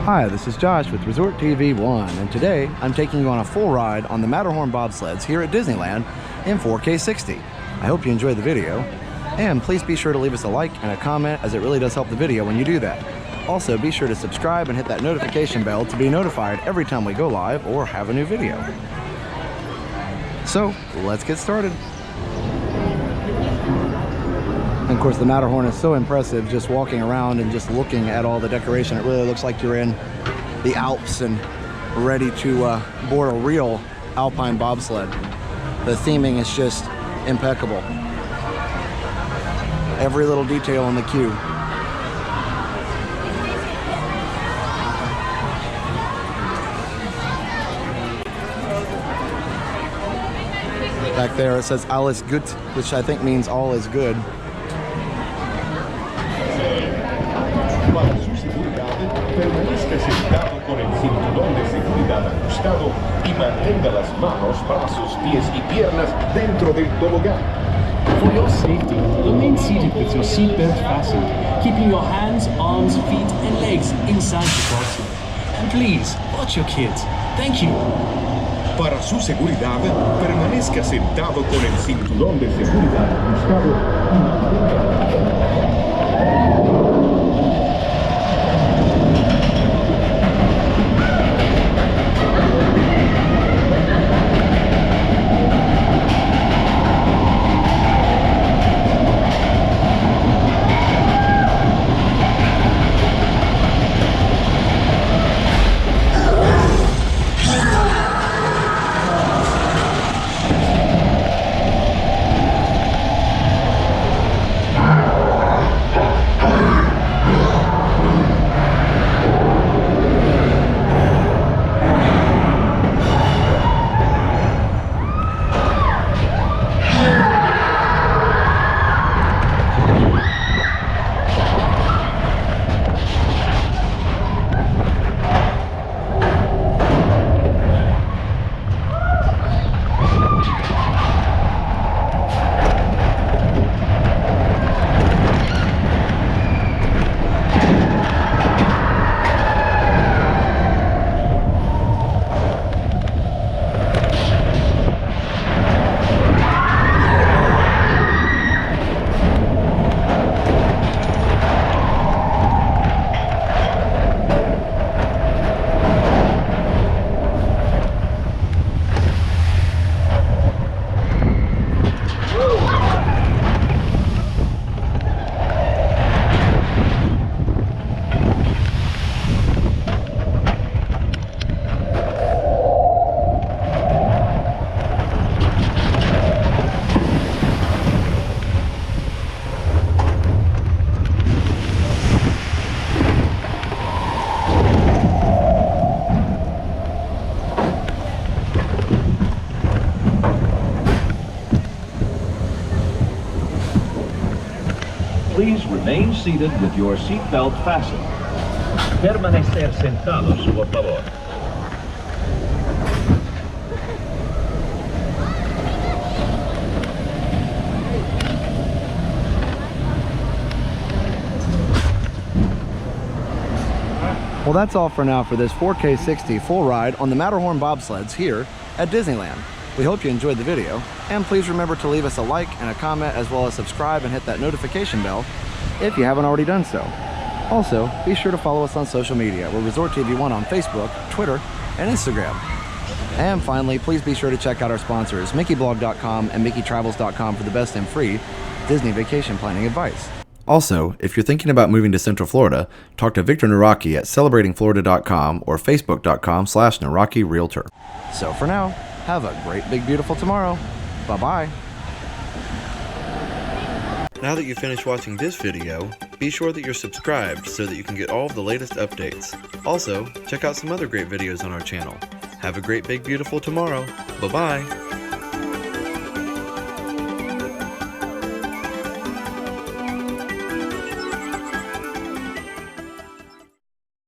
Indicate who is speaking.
Speaker 1: Hi, this is Josh with Resort TV 1, and today I'm taking you on a full ride on the Matterhorn Bobsleds here at Disneyland in 4K 60. I hope you enjoyed the video, and please be sure to leave us a like and a comment, as it really does help the video when you do that. Also, be sure to subscribe and hit that notification bell to be notified every time we go live or have a new video. So, let's get started. And of course, the Matterhorn is so impressive just walking around and just looking at all the decoration. It really looks like you're in the Alps and ready to board a real alpine bobsled. The theming is just impeccable. Every little detail on the queue. Back there it says alles gut, which I think means all is good.
Speaker 2: Para su seguridad, permanezca sentado con el cinturón de seguridad ajustado y mantenga las manos, brazos, pies y piernas dentro del tobogán.
Speaker 3: For your safety, remain seated with your seatbelt fastened, keeping your hands, arms, feet and legs inside the costume. And please, watch your kids. Thank you.
Speaker 2: Para su seguridad, permanezca sentado con el cinturón de seguridad ajustado y mantenga
Speaker 4: Please remain seated with your seatbelt fastened. Permanecer sentados, por favor.
Speaker 1: Well, that's all for now for this 4K 60 full ride on the Matterhorn Bobsleds here at Disneyland. We hope you enjoyed the video, and please remember to leave us a like and a comment, as well as subscribe and hit that notification bell if you haven't already done so. Also, be sure to follow us on social media. We're Resort TV 1 on Facebook, Twitter, and Instagram. And finally, please be sure to check out our sponsors, MickeyBlog.com and MickeyTravels.com, for the best and free Disney vacation planning advice. Also, if you're thinking about moving to Central Florida, talk to Victor Naraki at celebratingflorida.com or facebook.com/Naraki Realtor. So for now, have a great, big, beautiful tomorrow. Bye-bye. Now that you've finished watching this video, be sure that you're subscribed so that you can get all of the latest updates. Also, check out some other great videos on our channel. Have a great, big, beautiful tomorrow. Bye-bye.